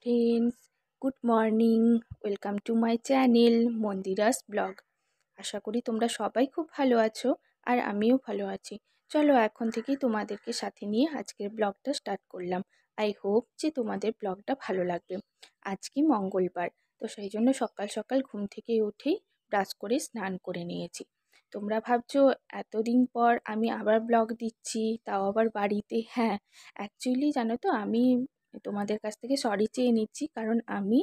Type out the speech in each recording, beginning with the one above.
Friends, good morning. Welcome to my channel Mandira's blog. আশা করি তোমরা সবাই খুব ভালো আছো আর আমিও ভালো আছি। চলো এখন থেকেই তোমাদেরকে সাথে নিয়ে আজকের ব্লগটা স্টার্ট করলাম। আই হোপ যে তোমাদের ব্লগটা ভালো লাগবে। আজকে মঙ্গলবার, তো সেই জন্য সকাল সকাল ঘুম থেকে উঠেই ব্রাশ করে স্নান করে নিয়েছি। তোমরা ভাবছো এতদিন পর আমি আবার ব্লগ দিচ্ছি, তাও আবার বাড়িতে। হ্যাঁ, অ্যাকচুয়ালি জানো তো, আমি তোমাদের কাছ থেকে সরি চেয়ে নিচ্ছি, কারণ আমি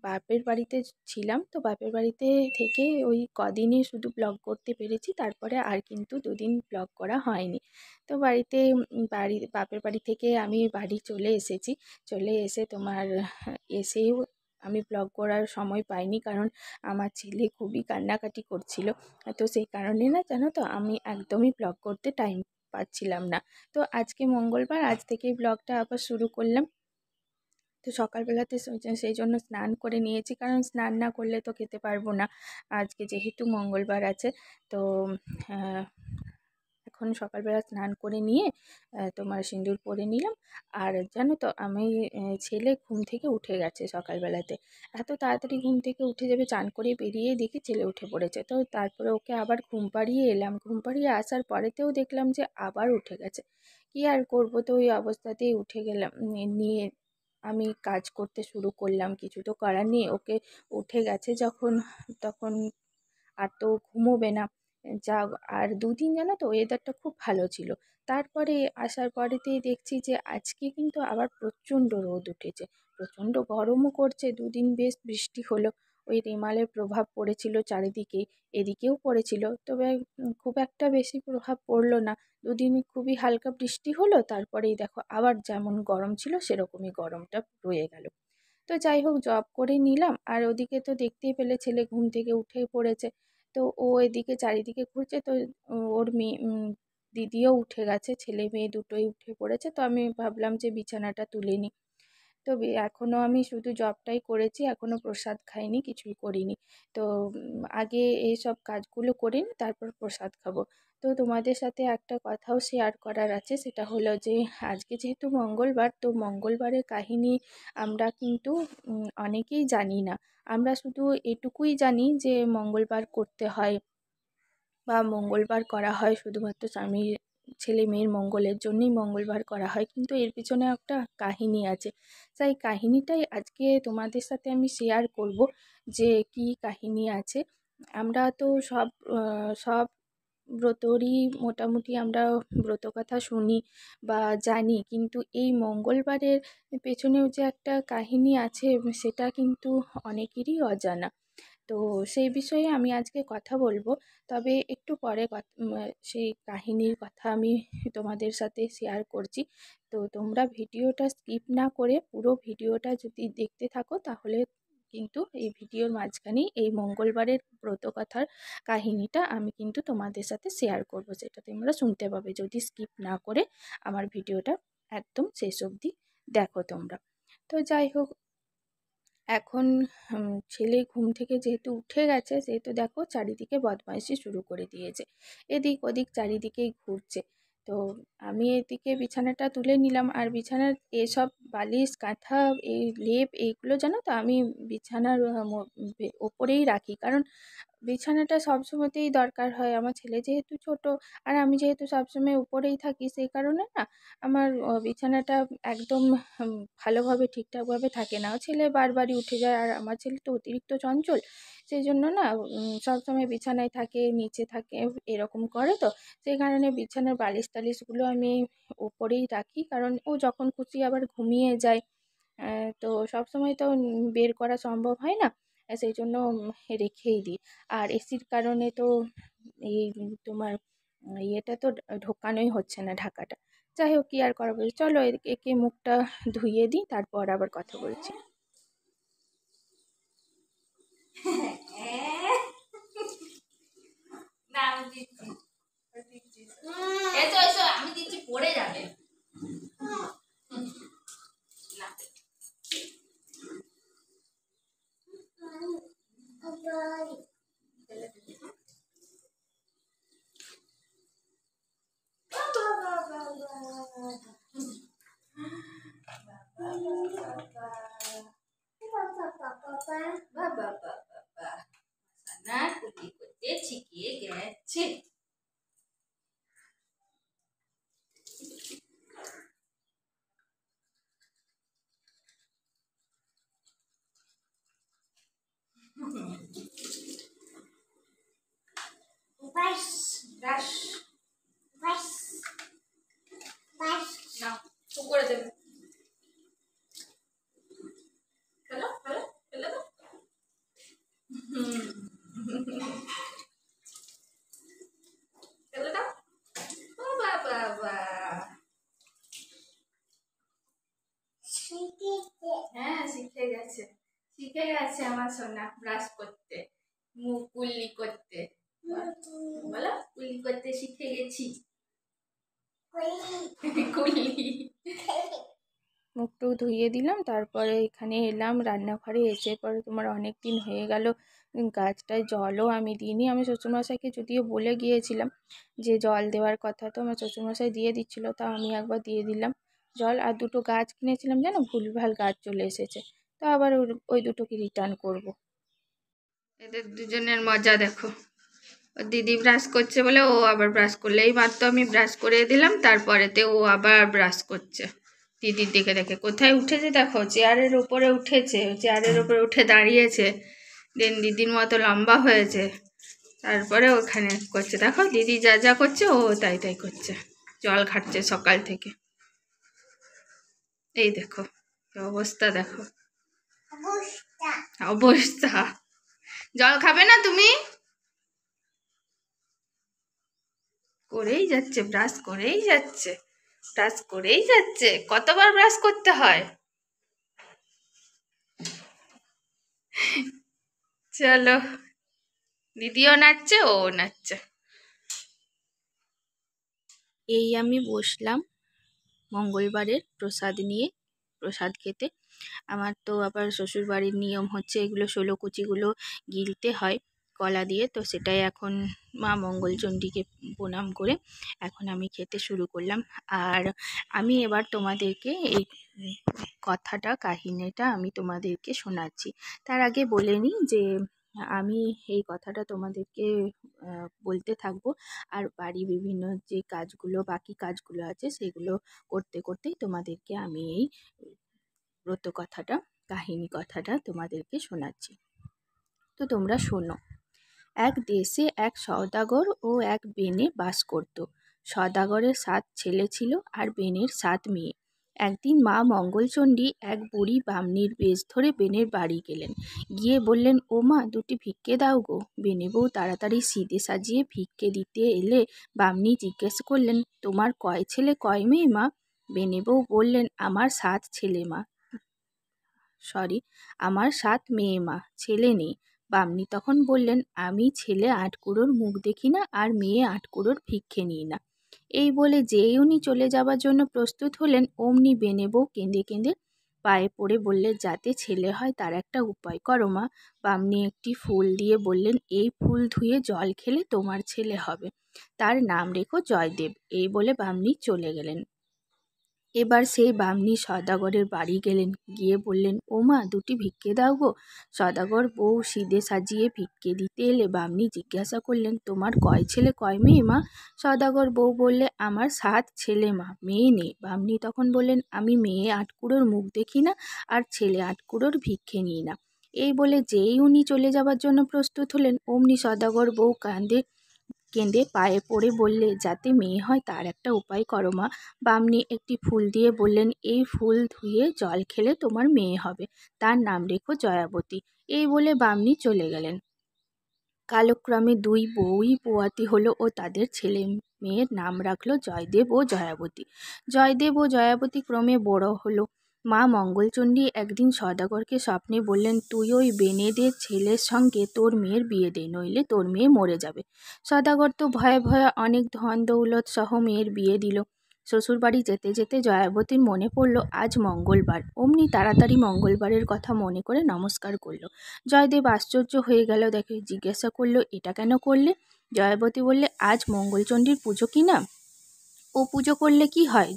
বাপের বাড়িতে ছিলাম। তো বাপের বাড়িতে থেকে ওই কদিনই শুধু ব্লগ করতে পেরেছি, তারপরে আর কিন্তু দুদিন ব্লগ করা হয়নি। তো বাপের বাড়ি থেকে আমি বাড়ি চলে এসেছি। চলে এসে এসেও আমি ব্লগ করার সময় পাইনি, কারণ আমার ছেলে খুবই কান্নাকাটি করছিল। তো সেই কারণে না, জানো তো, আমি একদমই ব্লগ করতে টাইম পাচ্ছিলাম না। তো আজকে মঙ্গলবার, আজ থেকেই ব্লগটা আবার শুরু করলাম। তো সকালবেলাতে সেই জন্য স্নান করে নিয়েছি, কারণ স্নান না করলে তো খেতে পারবো না আজকে, যেহেতু মঙ্গলবার আছে। তো আহ, এখন সকালবেলা স্নান করে নিয়ে তোমার সিঁদুর পরে নিলাম। আর জানো তো, আমি ছেলে ঘুম থেকে উঠে গেছে সকালবেলাতে। এত তাড়াতাড়ি ঘুম থেকে উঠে যাবে, চান করে বেরিয়ে দেখি ছেলে উঠে পড়েছে। তো তারপরে ওকে আবার ঘুম পাড়িয়ে এলাম। ঘুম পাড়িয়ে আসার পরেতেও দেখলাম যে আবার উঠে গেছে। কি আর করবো, তো ওই অবস্থাতেই উঠে গেলাম। নিয়ে আমি কাজ করতে শুরু করলাম। কিছু তো করার নেই, ওকে উঠে গেছে যখন, তখন আর তো ঘুমোবে না। যা, আর দুদিন জানো তো ওয়েদারটা খুব ভালো ছিল। তারপরে আসার পরেতেই দেখছি যে আজকে কিন্তু আবার প্রচণ্ড রোদ উঠেছে, প্রচণ্ড গরমও করছে। দুদিন বেশ বৃষ্টি হলো, ওই রেমালের প্রভাব পড়েছিল চারিদিকে, এদিকেও পড়েছিল, তবে খুব একটা বেশি প্রভাব পড়লো না। দুদিন খুবই হালকা বৃষ্টি হলো, তারপরেই দেখো আবার যেমন গরম ছিল সেরকমই গরমটা রয়ে গেল। তো যাই হোক, জব করে নিলাম। আর ওদিকে তো দেখতেই পেলে ছেলে ঘুম থেকে উঠে পড়েছে। তো ও এদিকে চারিদিকে ঘুরছে। তো ওর মেয়ে দিদিও উঠে গেছে, ছেলে মেয়ে দুটোই উঠে পড়েছে। তো আমি ভাবলাম যে বিছানাটা তুলে নিই। তো এখনও আমি শুধু জবটাই করেছি, এখনও প্রসাদ খাইনি, কিছুই করিনি। তো আগে এইসব কাজগুলো করে নিই, তারপর প্রসাদ খাবো। তো তোমাদের সাথে একটা কথাও শেয়ার করার আছে, সেটা হলো যে আজকে যেহেতু মঙ্গলবার, তো মঙ্গলবারের কাহিনী আমরা কিন্তু অনেকেই জানি না। আমরা শুধু এটুকুই জানি যে মঙ্গলবার করতে হয় বা মঙ্গলবার করা হয় শুধুমাত্র স্বামীর ছেলে মেয়ের মঙ্গলের জন্যই মঙ্গলবার করা হয়, কিন্তু এর পিছনে একটা কাহিনী আছে। তাই কাহিনীটাই আজকে তোমাদের সাথে আমি শেয়ার করব, যে কি কাহিনী আছে। আমরা তো সব ব্রতরই মোটামুটি আমরা ব্রত কথা শুনি বা জানি, কিন্তু এই মঙ্গলবারের পেছনেও যে একটা কাহিনী আছে সেটা কিন্তু অনেকেরই অজানা। তো সেই বিষয়ে আমি আজকে কথা বলবো। তবে একটু পরে সেই কাহিনীর কথা আমি তোমাদের সাথে শেয়ার করছি। তো তোমরা ভিডিওটা স্কিপ না করে পুরো ভিডিওটা যদি দেখতে থাকো, তাহলে কিন্তু এই ভিডিওর মাঝখানেই এই মঙ্গলবারের ব্রতকথার কাহিনীটা আমি কিন্তু তোমাদের সাথে শেয়ার করব, সেটা তোমরা শুনতে পাবে যদি স্কিপ না করে আমার ভিডিওটা একদম শেষ অবধি দেখো তোমরা। তো যাই হোক, এখন ছেলে ঘুম থেকে যেহেতু উঠে গেছে, সেহেতু দেখো চারিদিকে বদমাইশি শুরু করে দিয়েছে, এদিক ওদিক চারিদিকেই ঘুরছে। তো আমি এদিকে বিছানাটা তুলে নিলাম। আর বিছানার এসব বালিশ কাঁথা, এই লেপ, এইগুলো জানো তো আমি বিছানার ওপরেই রাখি, কারণ বিছানাটা সবসময়তেই দরকার হয়। আমার ছেলে যেহেতু ছোট আর আমি যেহেতু সবসময় উপরেই থাকি, সেই কারণে না আমার বিছানাটা একদম ভালোভাবে ঠিকঠাকভাবে থাকে না। ছেলে বারবারই উঠে যায়, আর আমার ছেলে তো অতিরিক্ত চঞ্চল, সেই জন্য না সবসময় বিছানায় থাকে, নিচে থাকে, এরকম করে। তো সেই কারণে বিছানার বালিশ টালিশগুলো আমি উপরেই রাখি, কারণ ও যখন খুশি আবার ঘুমিয়ে যায়। তো সবসময় তো বের করা সম্ভব হয় না, সেই জন্য রেখেই দিই। আর এসির কারণে তো এই তোমার ইয়েটা তো ঢোকানোই হচ্ছে না, ঢাকাটা। যাই হোক, কি আর করা বলছে, চলো একে মুখটা ধুইয়ে দিই, তারপর আবার কথা বলছি। না, আমি দিচ্ছি, এসো এসো, আমি দিচ্ছি, পড়ে যাবে। বাবা বাবা না কুলি করতে শিখিয়ে গেছে। ব্রাশ ব্রাশ ব্রাশ ব্রাশ না তো করে দেবে। হ্যালো হ্যালো হ্যালো হ্যালো দাও। ও বাবা বাবা হ্যাঁ শিখে গেছে, শিখে গেছে আমার সোনা ব্রাশ করতে, মুখ কুল্লি করতে। বলো কুল্লি করতে শিখে গেছি। কুল্লি মুখটুক ধুইয়ে দিলাম, তারপরে এখানে এলাম রান্নাঘরে। এসে পরে তোমার অনেক দিন হয়ে গেল গাছটায় জলও আমি দিইনি। আমি শ্বশুরমশাইকে যদিও বলে গিয়েছিলাম যে জল দেওয়ার কথা, তো আমার শ্বশুরমশাই দিয়ে দিচ্ছিলো, তা আমি একবার দিয়ে দিলাম জল। আর দুটো গাছ কিনেছিলাম যেন ভুলভাল গাছ চলে এসেছে, তো আবার ওই দুটোকে রিটার্ন করব। এদের দুজনের মজা দেখো, ও দিদি ব্রাশ করছে বলে ও আবার ব্রাশ করলে, এই মাত্র আমি ব্রাশ করে দিলাম, তারপরেতে ও আবার ব্রাশ করছে দিদির দেখে দেখে। কোথায় উঠেছে দেখো, চেয়ারের উপরে উঠেছে, চেয়ারের উপরে উঠে দাঁড়িয়েছে, দেন দিদির মতো লম্বা হয়েছে, তারপরে ওখানে করছে। দেখো দিদি যা যা করছে ও তাই তাই করছে, জল ঘাটছে সকাল থেকে। এই দেখো অবস্থা, দেখো অবস্থা। জল খাবে না তুমি? করেই যাচ্ছে, ব্রাশ করেই যাচ্ছে, ব্রাশ করেই যাচ্ছে। কতবার ব্রাশ করতে হয়? চলো, দিদিও নাচছে ও নাচছে। এই আমি বসলাম মঙ্গলবারের প্রসাদ নিয়ে, প্রসাদ খেতে। আমার তো আবার শ্বশুরবাড়ির নিয়ম হচ্ছে এগুলো ষোলকুচিগুলো গিলতে হয় কলা দিয়ে, তো সেটাই এখন মা মঙ্গলচণ্ডীকে প্রণাম করে এখন আমি খেতে শুরু করলাম। আর আমি এবার তোমাদেরকে এই কথাটা, কাহিনীটা আমি তোমাদেরকে শোনাচ্ছি। তার আগে বলে নিই যে আমি এই কথাটা তোমাদেরকে বলতে থাকবো, আর বাড়ি বিভিন্ন যে কাজগুলো, বাকি কাজগুলো আছে সেগুলো করতে করতেই তোমাদেরকে আমি এই ব্রত কথাটা, কাহিনী কথাটা তোমাদেরকে শোনাচ্ছি। তো তোমরা শোনো। এক দেশে এক সওদাগর ও এক বেনে বাস করত। সওদাগরের 7 ছেলে ছিল আর বেনের 7 মেয়ে। একদিন মা মঙ্গলচণ্ডী এক বুড়ি বামনির বেশ ধরে বেনের বাড়ি গেলেন। গিয়ে বললেন, ও মা, দুটি ভিক্ষে দাও গো। বেনে বউ তাড়াতাড়ি সিদে সাজিয়ে ভিক্ষে দিতে এলে বামনি জিজ্ঞেস করলেন, তোমার কয় ছেলে কয় মেয়ে মা? বেনে বউ বললেন, আমার 7 ছেলে মা, আমার 7 মেয়ে মা, ছেলে নেই। বামনি তখন বললেন, আমি ছেলে 8 কুড়োর মুখ দেখি না আর মেয়ে 8 কুড়োর ভিক্ষে নিই না। এই বলে যেই উনি চলে যাবার জন্য প্রস্তুত হলেন, অমনি বেনে বউ কেঁদে কেঁদে পায়ে পড়ে বললে, যাতে ছেলে হয় তার একটা উপায় করো মা। বামনি একটি ফুল দিয়ে বললেন, এই ফুল ধুয়ে জল খেলে তোমার ছেলে হবে, তার নাম রেখো জয়দেব। এই বলে বামনি চলে গেলেন। এবার সেই বামনি সওদাগরের বাড়ি গেলেন, গিয়ে বললেন, ও মা, দুটি ভিক্ষে দাও গো। সওদাগর বউ সিদে সাজিয়ে ভিক্ষে দিতে এলে বামনি জিজ্ঞাসা করলেন, তোমার কয় ছেলে কয় মেয়ে মা? সওদাগর বউ বললে, আমার 7 ছেলে মা, মেয়ে নেই। বামনি তখন বললেন, আমি মেয়ে 8 কুড়োর মুখ দেখি না আর ছেলে 8 কুড়োর ভিক্ষে নিই না। এই বলে যেই উনি চলে যাবার জন্য প্রস্তুত হলেন, অমনি সওদাগর বউ কেঁদে পায়ে পড়ে বললে, যাতে মেয়ে হয় তার একটা উপায় করো মা। বামনি একটি ফুল দিয়ে বললেন, এই ফুল ধুয়ে জল খেলে তোমার মেয়ে হবে, তার নাম রেখো জয়াবতী। এই বলে বামনি চলে গেলেন। কালক্রমে 2 বউই পোয়াতি হলো ও তাদের ছেলে মেয়ের নাম রাখলো জয়দেব ও জয়াবতী। জয়দেব ও জয়াবতী ক্রমে বড় হলো। মা মঙ্গলচণ্ডী একদিন সওদাগরকে স্বপ্নে বললেন, তুই ওই বেনেদের ছেলের সঙ্গে তোর মেয়ের বিয়ে দে, নইলে তোর মেয়ে মরে যাবে। সওদাগর তো ভয়ে ভয়ে অনেক ধন দৌলত সহ মেয়ের বিয়ে দিল। শ্বশুরবাড়ি যেতে যেতে জয়াবতীর মনে পড়ল আজ মঙ্গলবার। অমনি তাড়াতাড়ি মঙ্গলবারের কথা মনে করে নমস্কার করল। জয়দেব আশ্চর্য হয়ে গেল দেখে, জিজ্ঞাসা করলো, এটা কেন করলে? জয়াবতী বললে, আজ মঙ্গলচণ্ডীর পুজো কি না? ও পুজো করলে কি হয়?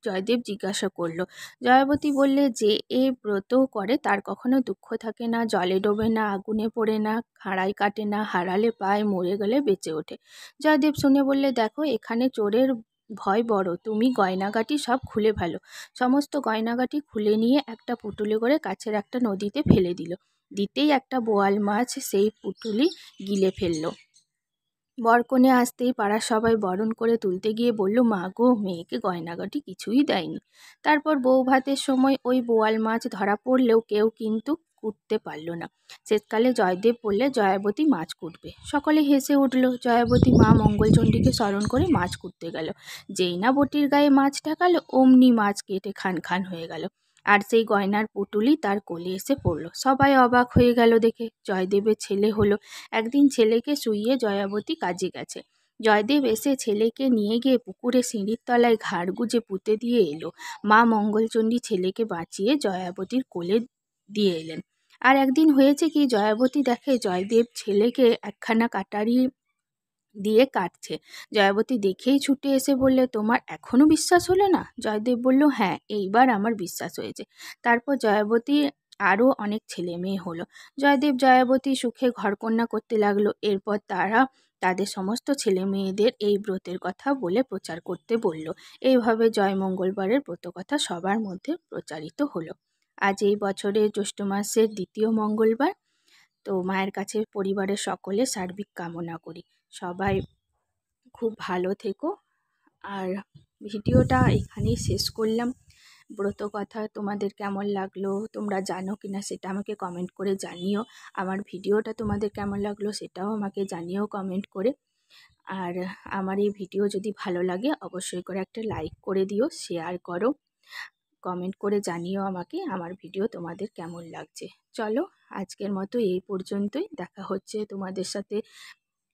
জয়দেব জিজ্ঞাসা করলো। জয়াবতী বললে, যে এ ব্রত করে তার কখনো দুঃখ থাকে না, জলে ডোবে না, আগুনে পোড়ে না, খাড়াই কাটে না, হারালে পায়, মরে গেলে বেঁচে ওঠে। জয়দেব শুনে বললে, দেখো এখানে চোরের ভয় বড়, তুমি গয়নাগাটি সব খুলে ফেলো। সমস্ত গয়নাগাটি খুলে নিয়ে একটা পুটুলি করে কাছের একটা নদীতে ফেলে দিল। দিতেই একটা বোয়াল মাছ সেই পুটুলি গিলে ফেললো। বরকনে আসতেই পাড়ার সবাই বরণ করে তুলতে গিয়ে বলল, মা গো, মেয়েকে গয়নাগাটি কিছুই দেয়নি। তারপর বউ ভাতের সময় ওই বোয়াল মাছ ধরা পড়লেও কেউ কিন্তু কুটতে পারল না। শেষকালে জয়দেব বললে, জয়াবতী মাছ কুটবে। সকলে হেসে উঠল। জয়াবতী মা মঙ্গলচণ্ডীকে স্মরণ করে মাছ কুটতে গেল। যেই না বটির গায়ে মাছ ঠেকালো, অমনি মাছ কেটে খান খান হয়ে গেল, আর সেই গয়নার পুটুলি তার কোলে এসে পড়ল। সবাই অবাক হয়ে গেল দেখে। জয়দেবের ছেলে হলো। একদিন ছেলেকে শুইয়ে জয়াবতী কাজে গেছে। জয়দেব এসে ছেলেকে নিয়ে গিয়ে পুকুরে সিঁড়ির তলায় ঘাড় গুজে পুঁতে দিয়ে এলো। মা মঙ্গলচণ্ডী ছেলেকে বাঁচিয়ে জয়াবতীর কোলে দিয়ে এলেন। আর একদিন হয়েছে কি, জয়াবতী দেখে জয়দেব ছেলেকে একখানা কাটারি দিয়ে কাটছে। জয়াবতী দেখেই ছুটে এসে বললে, তোমার এখনো বিশ্বাস হলো না? জয়দেব বলল, হ্যাঁ, এইবার আমার বিশ্বাস হয়েছে। তারপর জয়াবতী আরও অনেক ছেলে মেয়ে হলো। জয়দেব জয়াবতী সুখে ঘরকন্যা করতে লাগলো। এরপর তারা তাদের সমস্ত ছেলে মেয়েদের এই ব্রতের কথা বলে প্রচার করতে বলল। এইভাবে জয় মঙ্গলবারের ব্রতকথা সবার মধ্যে প্রচারিত হলো। আজ এই বছরের জ্যৈষ্ঠ মাসের দ্বিতীয় মঙ্গলবার। তো মায়ের কাছে পরিবারের সকলে সার্বিক কামনা করি সবাই খুব ভালো থেকো। আর ভিডিওটা এখানেই শেষ করলাম। ব্রত কথা তোমাদের কেমন লাগলো, তোমরা জানো কিনা সেটা আমাকে কমেন্ট করে জানিও। আমার ভিডিওটা তোমাদের কেমন লাগলো সেটাও আমাকে জানিও কমেন্ট করে। আর আমার এই ভিডিও যদি ভালো লাগে অবশ্যই করে একটা লাইক করে দিও, শেয়ার করো, কমেন্ট করে জানিও আমাকে আমার ভিডিও তোমাদের কেমন লাগছে। চলো আজকের মতো এই পর্যন্তই। দেখা হচ্ছে তোমাদের সাথে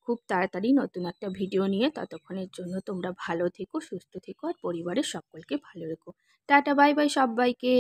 খুব তাড়াতাড়ি নতুন একটা ভিডিও নিয়ে। ততক্ষণের জন্য তোমরা ভালো থেকো, সুস্থ থেকো, আর পরিবারের সকলকে ভালো রেখো। টাটা, বাই বাই সবাইকে।